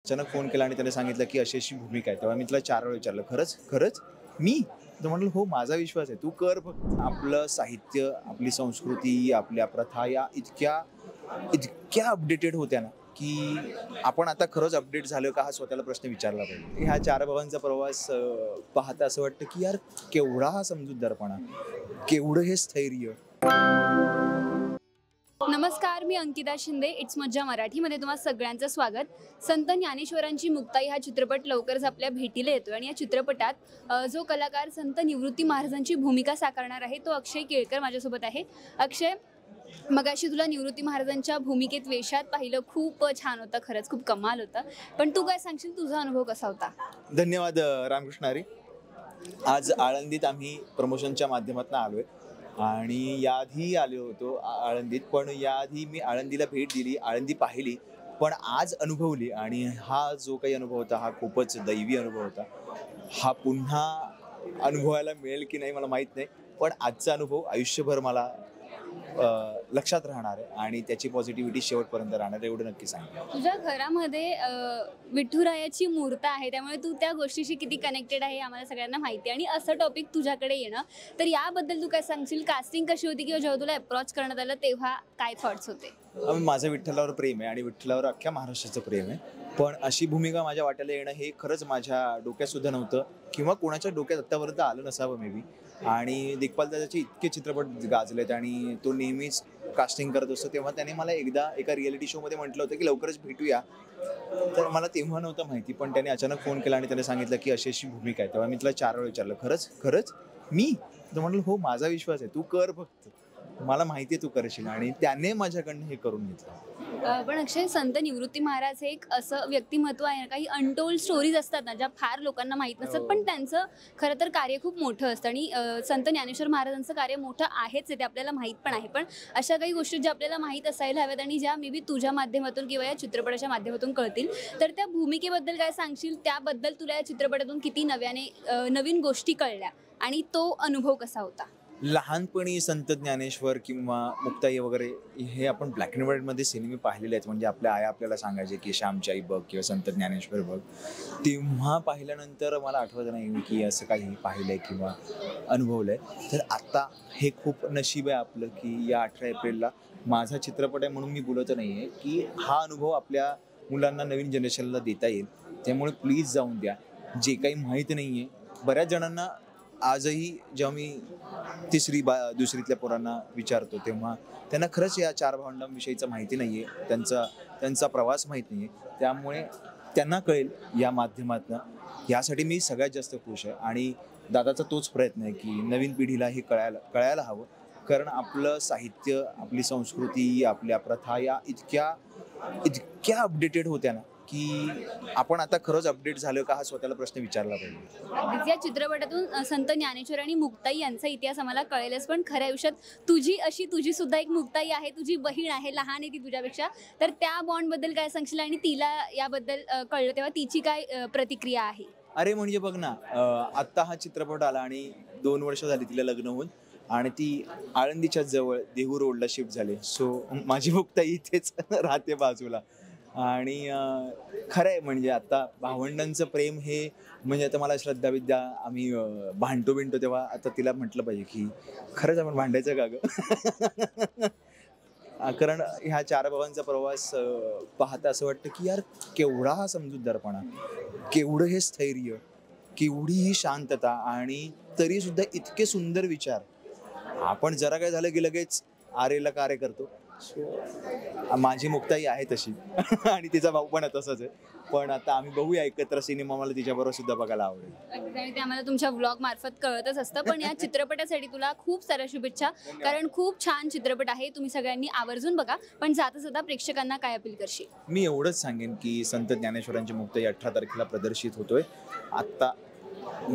अचानक फोन केला आणि त्याने सांगितलं की अशी अशी भूमिका आहे. तेव्हा मी तिला 4 वेळा विचारलं, "खरंच? खरंच? मी?" तर म्हटलं, "हो, माझा विश्वास आहे. तू कर फक्त." आपलं साहित्य, आपली संस्कृती, आपल्या प्रथा या इतक्या इतक्या अपडेटेड होत्या ना, की आपण आता खरंच अपडेट झालो का हा स्वतःला प्रश्न विचारला पाहिजे. ह्या 4 भावांचा प्रवास पाहता असं वाटतं की यार केवढा हा समजूतदारपणा, केवढं हे स्थैर्य. नमस्कार, मी अंकिता शिंदे. इट्स मज्जा मराठीमध्ये तुम्हा सगळ्यांचं स्वागत. संत ज्ञानेश्वरांची मुक्ताई हा चित्रपट लवकरच आपल्या भेटीला येतोय आणि या चित्रपटात जो कलाकार संत निवृत्ती महाराजांची भूमिका साकारणार आहे तो अक्षय केळकर माझ्यासोबत आहे. अक्षय, मगाशी तुला निवृत्ती महाराजांच्या भूमिकेत वेशात पाहिलं, खूप छान होतं, खरंच खूप कमाल होतं. पण तू काय सांगशील, तुझा अनुभव कसा होता? धन्यवाद रामकृष्ण हरी. आज आळंदीत आम्ही प्रमोशनच्या माध्यमातून आलोय आणि याआधी आलो होतो आळंदीत, पण याआधी मी आळंदीला भेट दिली, आळंदी पाहिली, पण आज अनुभवली आणि हा जो काही अनुभव होता हा खूपच दैवी अनुभव होता. हा पुन्हा अनुभवायला मिळेल की नाही मला माहीत नाही, पण आजचा अनुभव आयुष्यभर मला लक्षात राहणार आहे आणि त्याची पॉझिटिव्हिटी शेवटपर्यंत राहणार एवढं नक्की सांगेन. तुझ्या घरामध्ये विठुरायाची मूर्त आहे, त्यामुळे तू त्या गोष्टीशी किती कनेक्टेड आहे आम्हाला सगळ्यांना माहिती आहे. आणि असं टॉपिक तुझ्याकडे येणं, तर याबद्दल तू काय सांगशील? कास्टिंग कशी होती किंवा जेव्हा तुला अप्रोच करण्यात आलं तेव्हा काय थॉट्स होते? माझं विठ्ठलावर प्रेम आहे आणि विठ्ठलावर अख्ख्या महाराष्ट्राचं प्रेम आहे, पण अशी भूमिका माझ्या वाट्याला येणं हे खरंच माझ्या डोक्यात सुद्धा नव्हतं किंवा कोणाच्या डोक्यात आत्तापर्यंत आलं नसावं मे बी. आणि दिग्पाल दादाचे इतके चित्रपट गाजलेत आणि तो नेहमीच कास्टिंग करत असतो, तेव्हा त्याने मला एकदा एका रियालिटी शोमध्ये म्हटलं होतं की लवकरच भेटूया. तर मला तेव्हा नव्हतं माहिती, पण त्याने अचानक फोन केला आणि त्याने सांगितलं की अशी अशी भूमिका आहे. तेव्हा मी तिला 4 वेळा विचारलं, "खरंच? खरंच? मी?" तर म्हटलं, "हो, माझा विश्वास आहे. तू कर फक्त. मला माहिती आहे तू करशील." आणि त्याने माझ्याकडनं हे करून घेतलं. पण अक्षय, संत निवृत्ती महाराज हे एक असं व्यक्तिमत्व आहे ना, काही अनटोल्ड स्टोरीज असतात ना, ज्या फार लोकांना माहीत नसतात, पण त्यांचं खरं तर कार्य खूप मोठं असतं. आणि संत ज्ञानेश्वर महाराजांचं कार्य मोठं आहेच आहे, ते आपल्याला माहीत पण आहे. पण अशा काही गोष्टी ज्या आपल्याला माहीत असायला हव्यात आणि ज्या मे बी तुझ्या माध्यमातून किंवा या चित्रपटाच्या माध्यमातून कळतील, तर त्या भूमिकेबद्दल काय सांगशील? त्याबद्दल तुला या चित्रपटातून किती नवीन गोष्टी कळल्या आणि तो अनुभव कसा होता? लहानपणी संत ज्ञानेश्वर किंवा मुक्ताई वगैरे हे आपण ब्लॅक अँड व्हाईटमध्ये सिनेमे पाहिलेले आहेत. म्हणजे आपल्या आया आपल्याला सांगायचे की श्यामची आई बघ किंवा संत ज्ञानेश्वर बघ. तेव्हा पाहिल्यानंतर मला आठवत नाही मी की असं काही पाहिलं आहे किंवा अनुभवलं आहे. तर आत्ता हे खूप नशीब आहे आपलं की या 18 एप्रिलला माझा चित्रपट आहे म्हणून मी बोलत नाही आहे की हा अनुभव आपल्या मुलांना, नवीन जनरेशनला देता येईल. त्यामुळे प्लीज जाऊन द्या. जे काही माहीत नाही आहे, बऱ्याच जणांना आजही जेव्हा मी दुसरीतल्या पोरांना विचारतो तेव्हा त्यांना खरंच या 4 भावंडांविषयीचं माहिती नाही आहे, त्यांचा प्रवास माहीत नाही आहे. त्यामुळे त्यांना कळेल या माध्यमातून. यासाठी मी सगळ्यात जास्त खुश आहे आणि दादाचा तोच प्रयत्न आहे की नवीन पिढीला हे कळायला हवं. कारण आपलं साहित्य, आपली संस्कृती, आपल्या प्रथा या इतक्या इतक्या अपडेटेड होत्या ना, की आपण आता खरंच अपडेट झालो का हा स्वतःला प्रश्न विचारला पाहिजे. अगदीच, या चित्रपटातून संत ज्ञानेश्वर आणि मुक्ताई यांचा इतिहास आम्हाला कळेलच, पण खऱ्या आयुष्यात तुझी सुद्धा एक मुक्ताई आहे, तुझी बहीण आहे, लहान आहे ती तुझ्यापेक्षा. तर त्या बॉन्डबद्दल काय सांगशील आणि तिला याबद्दल कळलं तेव्हा तिची काय प्रतिक्रिया आहे? अरे म्हणजे बघ ना, आत्ता हा चित्रपट आला आणि 2 वर्ष झाली तिला लग्न होऊन आणि ती आळंदीच्या जवळ देहू रोडला शिफ्ट झाली. सो माझी मुक्ताई इथेच राहते बाजूला. आणि खरं आहे म्हणजे आता भावंडांचं प्रेम हे म्हणजे आता मला श्रद्धाविद्या आम्ही भांडतो तेव्हा आता तिला म्हटलं पाहिजे की खरंच आपण भांडायचं का गं? कारण ह्या 4 भावांचा प्रवास पाहता असं वाटतं की यार केवढा हा समजूतदारपणा, केवढं हे स्थैर्य, केवढी ही शांतता आणि तरीसुद्धा इतके सुंदर विचार. आपण जरा काय झालं की लगेच आरेला कार्य करतो. सो माझी मुक्ताई आहे तशी आणि तिचा भाऊ पण तसाच आहे. पण आता आम्ही बघूया एकत्र सिनेमा, मला तिच्याबरोबर सुद्धा बघायला आवडेल. अगदी, आणि ते आम्हाला तुमच्या व्लॉग मार्फत कळतच असतं. पण या चित्रपटासाठी तुला खूप साऱ्या शुभेच्छा, कारण खूप छान चित्रपट आहे. तुम्ही सगळ्यांनी आवर्जून बघा. पण जाता प्रेक्षकांना काय अपील करशील? मी एवढंच सांगेन की संत ज्ञानेश्वरांची मुक्ताई 18 तारखेला प्रदर्शित होतोय. आत्ता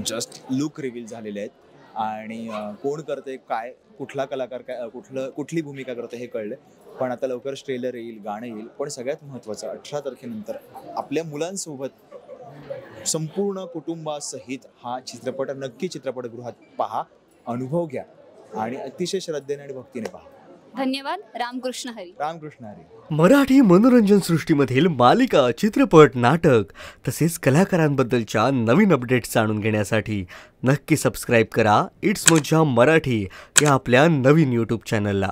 जस्ट लुक रिव्हील झालेले आहेत आणि कोण करते काय, कुठला कलाकार काय, कुठली भूमिका करते हे कळलं. पण आता लवकरच ट्रेलर येईल, गाणं येईल. पण सगळ्यात महत्त्वाचं 18 तारखेनंतर आपल्या मुलांसोबत संपूर्ण कुटुंबासहित हा चित्रपट नक्की चित्रपटगृहात पहा, अनुभव घ्या आणि अतिशय श्रद्धेने आणि भक्तीने पहा. धन्यवाद. रामकृष्ण हरी. रामकृष्ण हरी. मराठी मनोरंजन सृष्टीमधील मालिका, चित्रपट, नाटक तसेच कलाकारांबद्दलच्या नवीन अपडेट्स जाणून घेण्यासाठी नक्की सबस्क्राईब करा इट्स मज्जा मराठी या आपल्या नवीन यूट्यूब चॅनलला.